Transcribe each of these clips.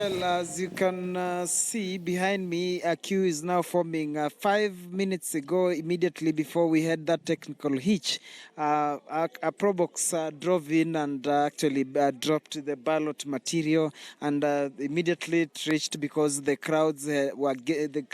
Well, as you can see behind me, a queue is now forming. 5 minutes ago, immediately before we had that technical hitch, a Probox drove in and actually dropped the ballot material, and immediately it reached because the crowds the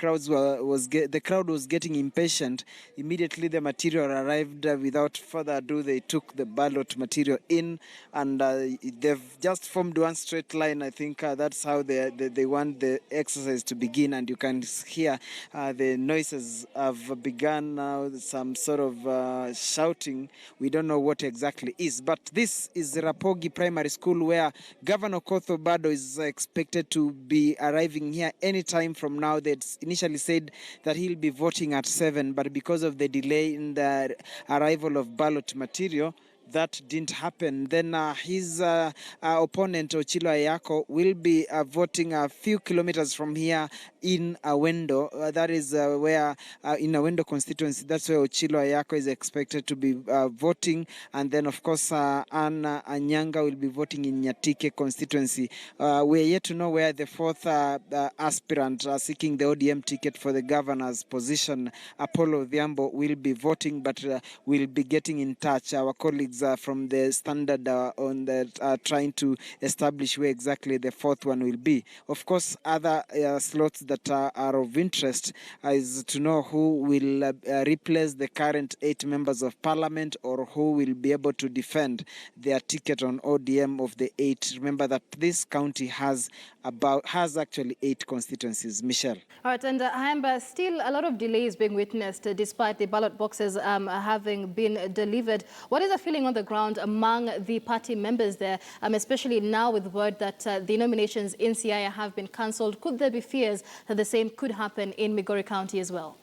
crowd was getting impatient. Immediately, the material arrived. Without further ado, they took the ballot material in, and they've just formed one straight line. I think that's how they want the exercise to begin, and you can hear the noises have begun now, some sort of shouting. We don't know what exactly is, but this is the Rapogi Primary School, where Governor Kotho Bado is expected to be arriving here anytime from now. They initially said that he'll be voting at 7, but because of the delay in the arrival of ballot material, that didn't happen. Then his opponent, Ochilo Ayako, will be voting a few kilometers from here in Awendo. That is where, in Awendo constituency, that's where Ochilo Ayako is expected to be voting. And then, of course, Anna Anyanga will be voting in Nyatike constituency. We are yet to know where the fourth aspirant seeking the ODM ticket for the governor's position, Apollo Odhiambo, will be voting, but we'll be getting in touch. Our colleagues from the Standard on the trying to establish where exactly the fourth one will be. Of course, other slots that are of interest is to know who will replace the current 8 members of parliament, or who will be able to defend their ticket on ODM of the 8. Remember that this county has actually 8 constituencies. Michelle. All right, and Hamba, still a lot of delays being witnessed despite the ballot boxes having been delivered. What is the feeling on the ground among the party members there, especially now with word that the nominations in Siaya have been cancelled? Could there be fears that the same could happen in Migori County as well?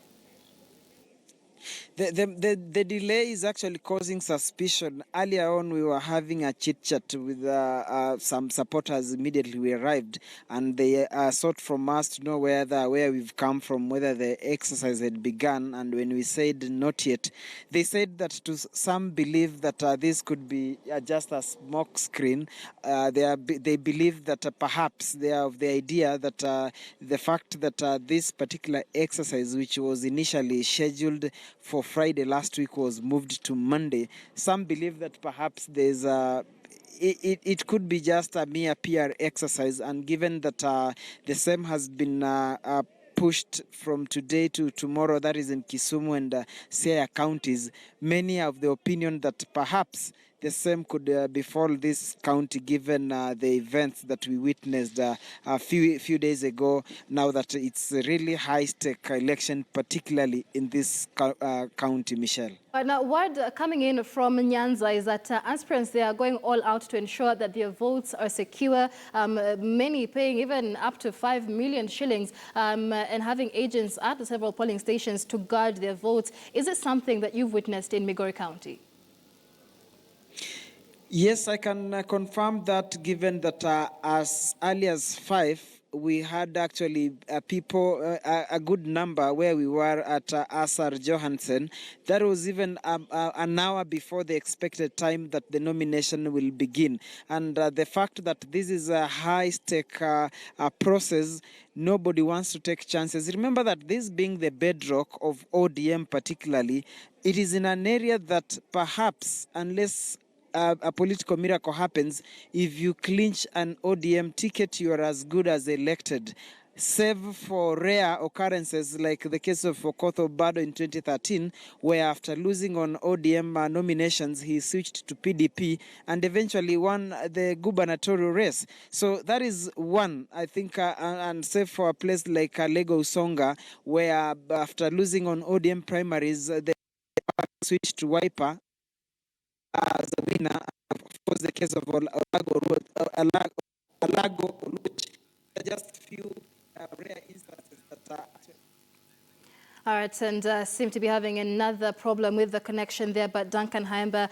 The delay is actually causing suspicion. Earlier on, we were having a chit-chat with some supporters immediately we arrived, and they sought from us to know where we've come from, whether the exercise had begun, and when we said not yet, they said that to some believe that this could be just a smoke screen. They believe that perhaps they are of the idea that the fact that this particular exercise, which was initially scheduled for Friday last week, was moved to Monday. Some believe that perhaps there's it could be just a mere PR exercise, and given that the same has been pushed from today to tomorrow, that is in Kisumu and Siaya counties, many of the opinion that perhaps the same could befall this county, given the events that we witnessed a few days ago. Now that it's a really high-stake election, particularly in this county, Michelle. Now, word coming in from Nyanza is that aspirants, they are going all out to ensure that their votes are secure, many paying even up to 5 million shillings and having agents at the several polling stations to guard their votes. Is it something that you've witnessed in Migori County? Yes, I can confirm that, given that as early as 5, we had actually people, a good number, where we were at Asar Johansen. That was even an hour before the expected time that the nomination will begin. And the fact that this is a high-stake process, nobody wants to take chances. Remember that this being the bedrock of ODM particularly, it is in an area that perhaps, unless a political miracle happens, if you clinch an ODM ticket, you are as good as elected. Save for rare occurrences like the case of Kotho Bado in 2013, where after losing on ODM nominations, he switched to PDP and eventually won the gubernatorial race. So that is one, I think, and save for a place like Lego Usonga, where after losing on ODM primaries, they switched to Wiper as a winner. Of course, the case of Alago, which are just few rare instances that are. All right, and seem to be having another problem with the connection there, but Duncan Haimba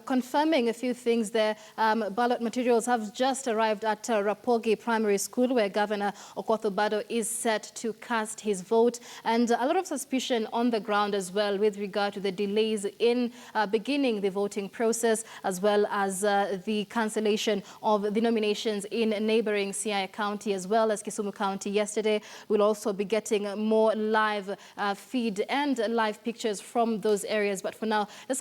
confirming a few things there. Ballot materials have just arrived at Rapogi Primary School, where Governor Okoth Obado is set to cast his vote, and a lot of suspicion on the ground as well with regard to the delays in beginning the voting process, as well as the cancellation of the nominations in neighboring Siaya County as well as Kisumu County yesterday. We'll also be getting more live feed and live pictures from those areas. But for now, let's continue.